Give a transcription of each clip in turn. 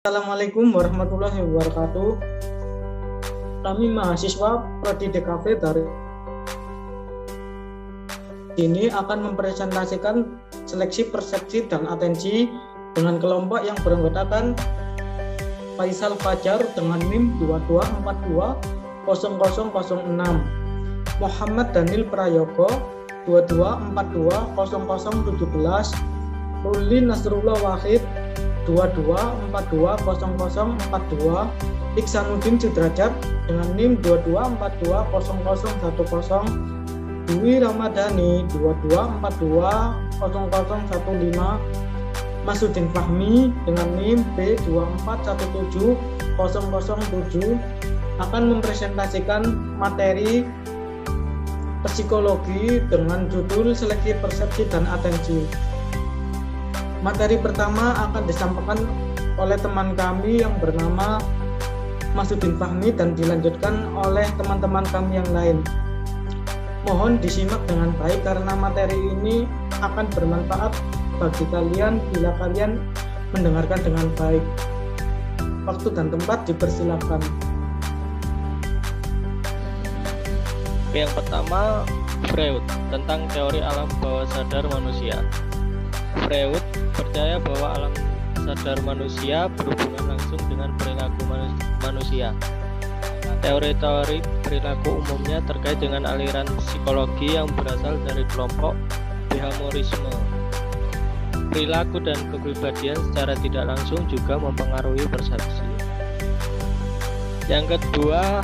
Assalamualaikum warahmatullahi wabarakatuh. Kami mahasiswa Prodi DKV dari ini akan mempresentasikan seleksi persepsi dan atensi dengan kelompok yang beranggotakan Faisal Fajar dengan NIM 22420006, Muhammad Daniel Prayogo 22420017, Ruli Nasrullah Wahid 22420042, Iksanuddin Sudrajat dengan NIM 22420010, Dwi Ramadhani 22420015, Masudin Fahmi dengan NIM B2417007 akan mempresentasikan materi psikologi dengan judul seleksi persepsi dan atensi. Materi pertama akan disampaikan oleh teman kami yang bernama Masudin Fahmi dan dilanjutkan oleh teman-teman kami yang lain. Mohon disimak dengan baik karena materi ini akan bermanfaat bagi kalian bila kalian mendengarkan dengan baik. Waktu dan tempat dipersilakan. Yang pertama, Freud tentang teori alam bawah sadar manusia. Freud percaya bahwa alam sadar manusia berhubungan langsung dengan perilaku manusia. Teori-teori perilaku umumnya terkait dengan aliran psikologi yang berasal dari kelompok behaviorisme. Perilaku dan kepribadian secara tidak langsung juga mempengaruhi persepsi. Yang kedua,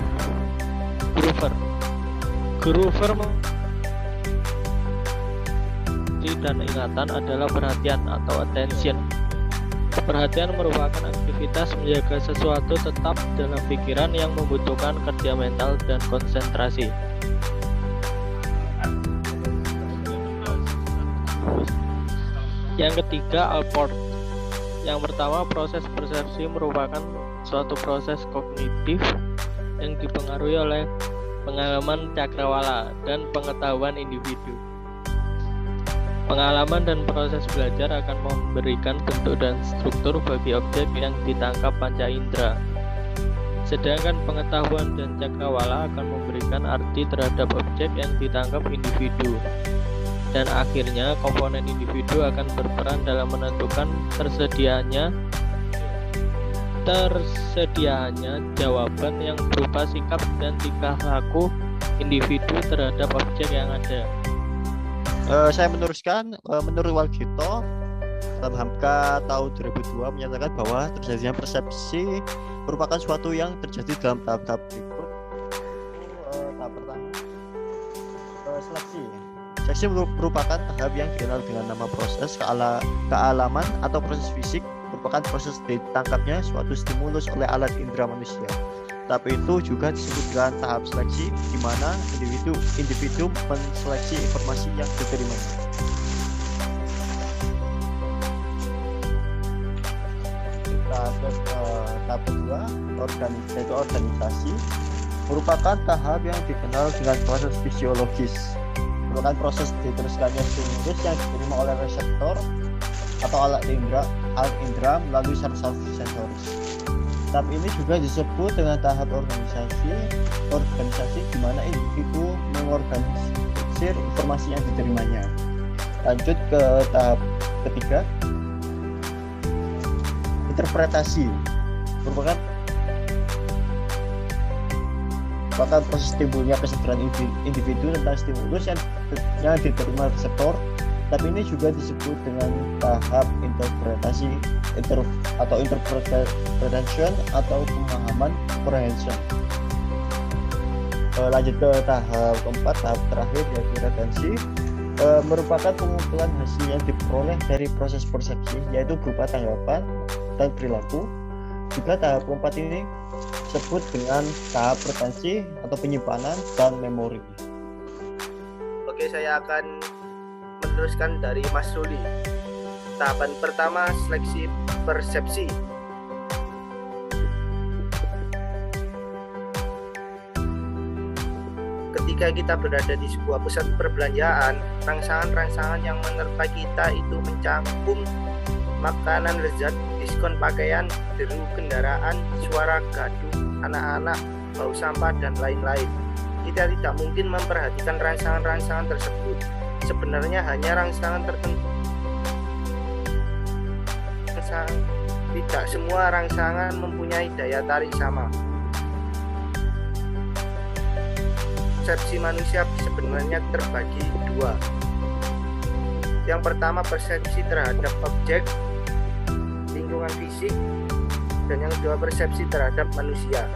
Gruver dan ingatan adalah perhatian atau attention. Perhatian merupakan aktivitas menjaga sesuatu tetap dalam pikiran yang membutuhkan kerja mental dan konsentrasi. Yang ketiga, Alport. Yang pertama, proses persepsi merupakan suatu proses kognitif yang dipengaruhi oleh pengalaman cakrawala dan pengetahuan individu. Pengalaman dan proses belajar akan memberikan bentuk dan struktur bagi objek yang ditangkap panca indera. Sedangkan pengetahuan dan cakrawala akan memberikan arti terhadap objek yang ditangkap individu. Dan akhirnya komponen individu akan berperan dalam menentukan tersediaannya jawaban yang berupa sikap dan tingkah laku individu terhadap objek yang ada. Saya meneruskan, menurut Walgito dalam Hamka tahun 2002 menyatakan bahwa terjadinya persepsi merupakan suatu yang terjadi dalam tahap-tahap berikut. Tahap pertama, seleksi. Seleksi merupakan tahap yang dikenal dengan nama proses kealaman atau proses fisik, merupakan proses ditangkapnya suatu stimulus oleh alat indera manusia. Tapi itu juga disebut dengan tahap seleksi, di mana individu menseleksi informasi yang diterimanya. Tahap kedua, yaitu organisasi, merupakan tahap yang dikenal dengan proses fisiologis. Merupakan proses diteruskannya stimulus yang diterima oleh reseptor atau alat indera melalui saraf sensoris. Tahap ini juga disebut dengan tahap organisasi di mana individu mengorganisir informasi yang diterimanya. Lanjut ke tahap ketiga, interpretasi. Merupakan proses timbulnya kesadaran individu tentang stimulus yang diterima reseptor. Tapi ini juga disebut dengan tahap interpretasi atau interpretation atau pemahaman comprehension. Lanjut ke tahap keempat, tahap terakhir yaitu retensi. Merupakan pengumpulan hasil yang diperoleh dari proses persepsi, yaitu berupa tanggapan dan perilaku. Juga tahap keempat ini disebut dengan tahap retensi atau penyimpanan dan memori. Oke, saya akan meneruskan dari Mas Ruli. Tahapan pertama, seleksi persepsi. Ketika kita berada di sebuah pusat perbelanjaan, rangsangan-rangsangan yang menerpa kita itu makanan lezat, diskon pakaian, deru kendaraan, suara gaduh anak-anak, bau sampah, dan lain-lain. Kita tidak mungkin memperhatikan rangsangan-rangsangan tersebut. Sebenarnya hanya rangsangan tertentu. Tidak semua rangsangan mempunyai daya tarik sama. Persepsi manusia sebenarnya terbagi dua. Yang pertama, persepsi terhadap objek, lingkungan fisik, dan yang kedua, persepsi terhadap manusia.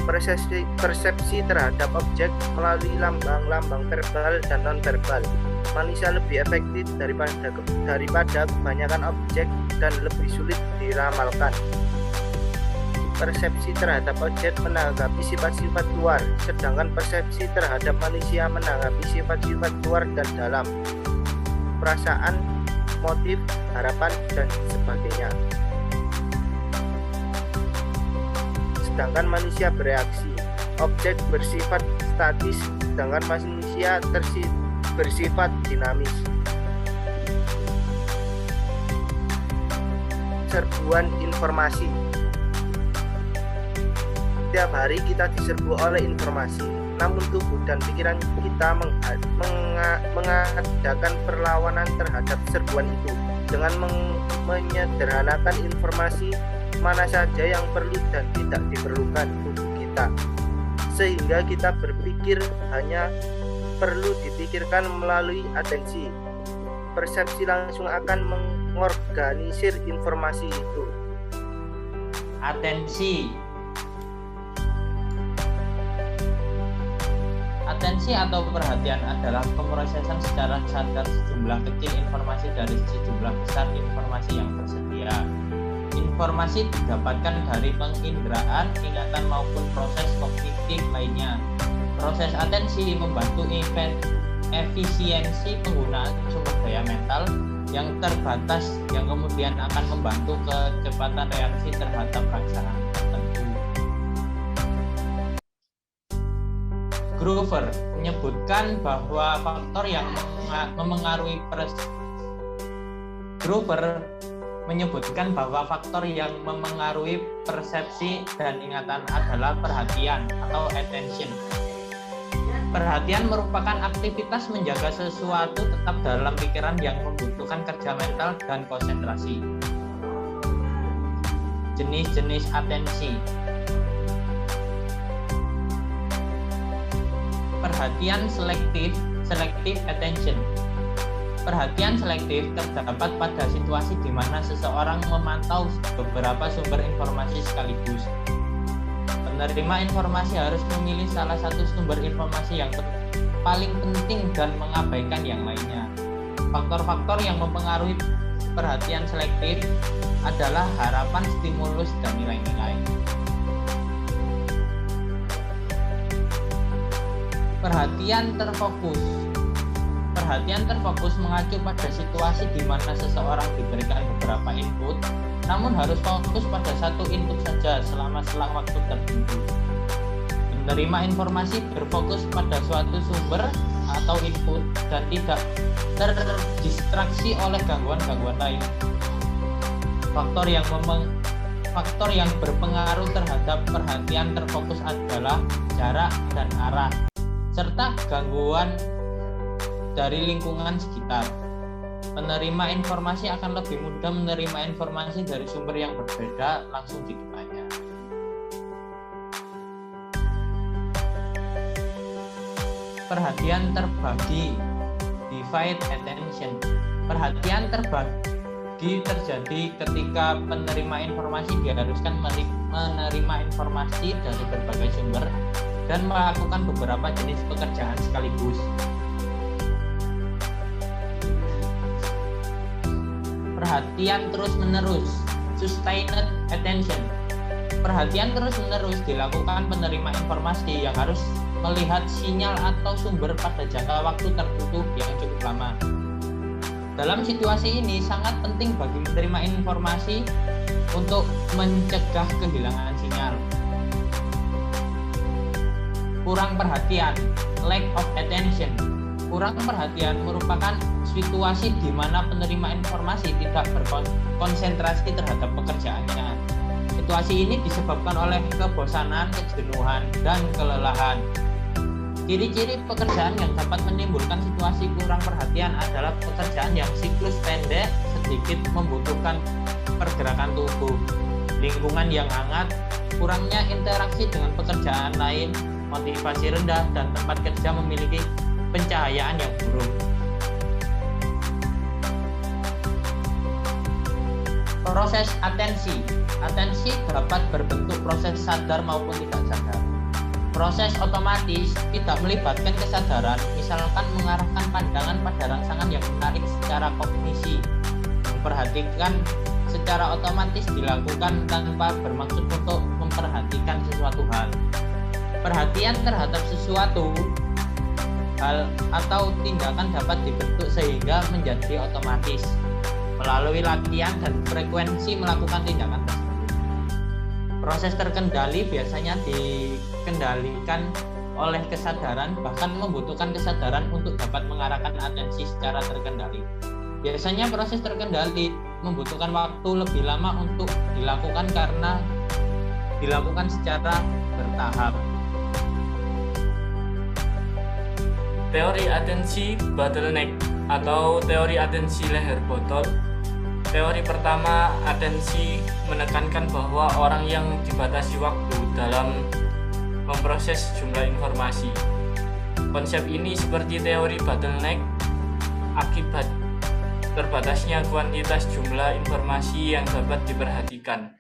Persepsi terhadap objek melalui lambang-lambang verbal dan non-verbal. Manusia lebih efektif daripada kebanyakan objek dan lebih sulit diramalkan. Persepsi terhadap objek menanggapi sifat-sifat luar, sedangkan persepsi terhadap manusia menanggapi sifat-sifat luar dan dalam, perasaan, motif, harapan, dan sebagainya. Sedangkan manusia bereaksi. Objek bersifat statis, sedangkan manusia bersifat dinamis. Serbuan informasi. Setiap hari kita diserbu oleh informasi, namun tubuh dan pikiran kita mengadakan perlawanan terhadap serbuan itu dengan menyederhanakan informasi mana saja yang perlu dan tidak diperlukan tubuh kita, sehingga kita berpikir hanya perlu dipikirkan melalui atensi. Persepsi langsung akan mengorganisir informasi itu. Atensi atau perhatian adalah pemrosesan secara sadar sejumlah kecil informasi dari sejumlah besar informasi yang tersedia. Informasi didapatkan dari penginderaan, ingatan maupun proses kognitif lainnya. Proses atensi membantu efisiensi penggunaan sumber daya mental yang terbatas yang kemudian akan membantu kecepatan reaksi terhadap rangsangan tertentu. Grover menyebutkan bahwa faktor yang memengaruhi persepsi dan ingatan adalah perhatian atau attention. Perhatian merupakan aktivitas menjaga sesuatu tetap dalam pikiran yang membutuhkan kerja mental dan konsentrasi. Jenis-jenis atensi. Perhatian selective attention. Perhatian selektif terdapat pada situasi di mana seseorang memantau beberapa sumber informasi sekaligus. Penerima informasi harus memilih salah satu sumber informasi yang paling penting dan mengabaikan yang lainnya. Faktor-faktor yang mempengaruhi perhatian selektif adalah harapan, stimulus, dan nilai-nilai. Perhatian terfokus. Perhatian terfokus mengacu pada situasi di mana seseorang diberikan beberapa input, namun harus fokus pada satu input saja selama selang waktu tertentu. Penerima informasi berfokus pada suatu sumber atau input dan tidak terdistraksi oleh gangguan-gangguan lain. Faktor yang berpengaruh terhadap perhatian terfokus adalah jarak dan arah, serta gangguan dari lingkungan sekitar. Penerima informasi akan lebih mudah menerima informasi dari sumber yang berbeda langsung di depannya. Perhatian terbagi, divide attention. Perhatian terbagi terjadi ketika penerima informasi diharuskan menerima informasi dari berbagai sumber dan melakukan beberapa jenis pekerjaan sekaligus. Perhatian terus-menerus, sustained attention. Perhatian terus-menerus dilakukan penerima informasi yang harus melihat sinyal atau sumber pada jangka waktu tertentu yang cukup lama. Dalam situasi ini sangat penting bagi penerima informasi untuk mencegah kehilangan sinyal. Kurang perhatian, lack of attention. Kurang perhatian merupakan situasi di mana penerima informasi tidak berkonsentrasi terhadap pekerjaannya. Situasi ini disebabkan oleh kebosanan, kejenuhan, dan kelelahan. Ciri-ciri pekerjaan yang dapat menimbulkan situasi kurang perhatian adalah pekerjaan yang siklus pendek, sedikit membutuhkan pergerakan tubuh, lingkungan yang hangat, kurangnya interaksi dengan pekerjaan lain, motivasi rendah, dan tempat kerja memiliki pencahayaan yang buruk. Proses atensi. Atensi dapat berbentuk proses sadar maupun tidak sadar. Proses otomatis tidak melibatkan kesadaran, misalkan mengarahkan pandangan pada rangsangan yang menarik secara kognisi. Memperhatikan secara otomatis dilakukan tanpa bermaksud untuk memperhatikan sesuatu hal. Perhatian terhadap sesuatu hal atau tindakan dapat dibentuk sehingga menjadi otomatis melalui latihan dan frekuensi melakukan tindakan tersebut. Proses terkendali biasanya dikendalikan oleh kesadaran, bahkan membutuhkan kesadaran untuk dapat mengarahkan atensi secara terkendali. Biasanya proses terkendali membutuhkan waktu lebih lama untuk dilakukan karena dilakukan secara bertahap. Teori atensi bottleneck atau teori atensi leher botol. Teori pertama, atensi menekankan bahwa orang yang dibatasi waktu dalam memproses jumlah informasi. Konsep ini seperti teori bottleneck akibat terbatasnya kuantitas jumlah informasi yang dapat diperhatikan.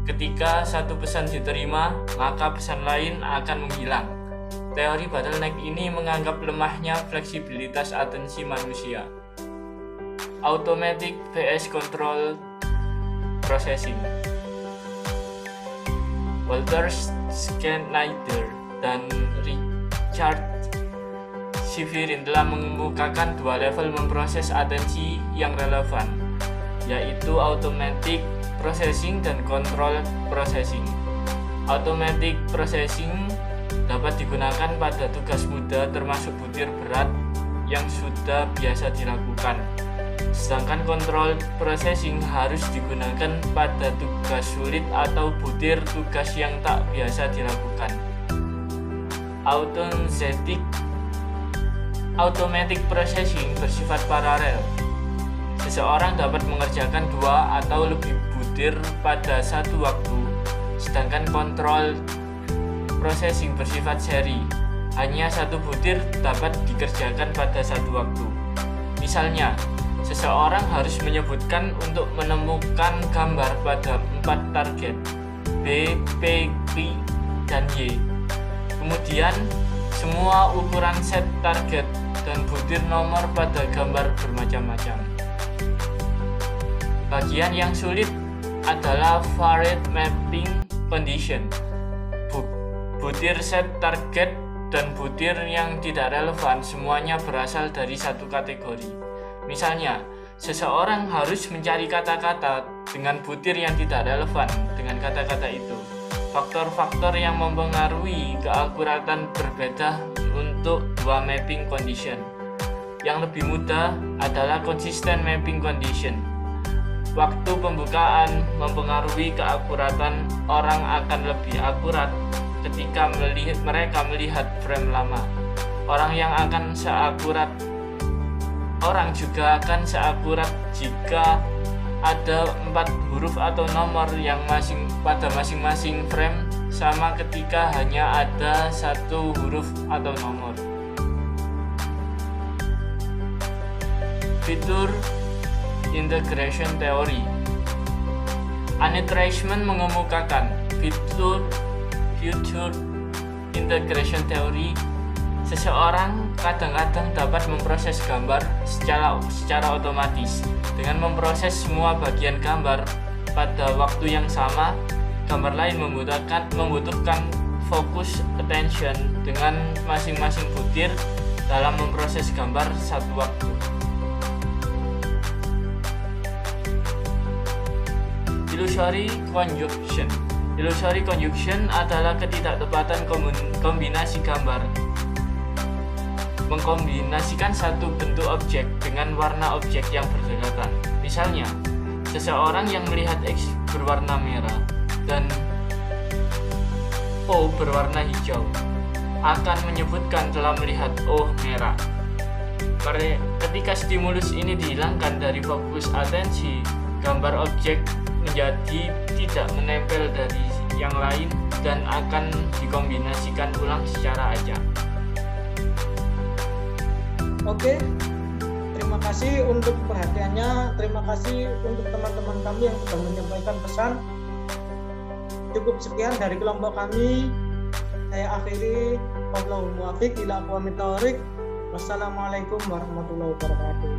Ketika satu pesan diterima, maka pesan lain akan menghilang. Teori bottleneck ini menganggap lemahnya fleksibilitas atensi manusia. Automatic vs Control Processing. Walter Schneider dan Richard Severin telah mengemukakan dua level memproses atensi yang relevan, yaitu automatic processing dan control processing. Automatic processing dapat digunakan pada tugas mudah termasuk butir berat yang sudah biasa dilakukan. Sedangkan control processing harus digunakan pada tugas sulit atau butir tugas yang tak biasa dilakukan. Automatic processing bersifat paralel. Seseorang dapat mengerjakan dua atau lebih butir pada satu waktu, sedangkan control processing bersifat seri. Hanya satu butir dapat dikerjakan pada satu waktu. Misalnya, seseorang harus menyebutkan untuk menemukan gambar pada 4 target B, P, Q, dan Y. Kemudian, semua ukuran set target dan butir nomor pada gambar bermacam-macam. Bagian yang sulit adalah varied mapping condition. Butir set target dan butir yang tidak relevan semuanya berasal dari satu kategori. Misalnya, seseorang harus mencari kata-kata dengan butir yang tidak relevan dengan kata-kata itu. Faktor-faktor yang mempengaruhi keakuratan berbeda untuk dua mapping condition. Yang lebih mudah adalah consistent mapping condition. Waktu pembukaan mempengaruhi keakuratan. Orang akan lebih akurat ketika mereka melihat frame lama. Orang juga akan seakurat jika ada 4 huruf atau nomor yang pada masing-masing frame sama ketika hanya ada 1 huruf atau nomor. Fitur Integration Theory. Annette Reisman mengemukakan fitur Integration Theory. Seseorang kadang-kadang dapat memproses gambar secara otomatis. Dengan memproses semua bagian gambar pada waktu yang sama, gambar lain membutuhkan fokus attention dengan masing-masing butir dalam memproses gambar satu waktu. Illusory conjunction. Illusory conjunction adalah ketidaktepatan kombinasi gambar. mengkombinasikan satu bentuk objek dengan warna objek yang berdekatan. Misalnya, seseorang yang melihat X berwarna merah dan O berwarna hijau akan menyebutkan telah melihat O merah. Ketika stimulus ini dihilangkan dari fokus atensi, gambar objek menjadi tidak menempel dari yang lain dan akan dikombinasikan ulang secara acak. Oke, terima kasih untuk perhatiannya. Terima kasih untuk teman-teman kami yang sudah menyampaikan pesan. Cukup sekian dari kelompok kami. Saya akhiri. Wallahul muwaffiq ila aqwamit thoriq. Wassalamualaikum warahmatullahi wabarakatuh.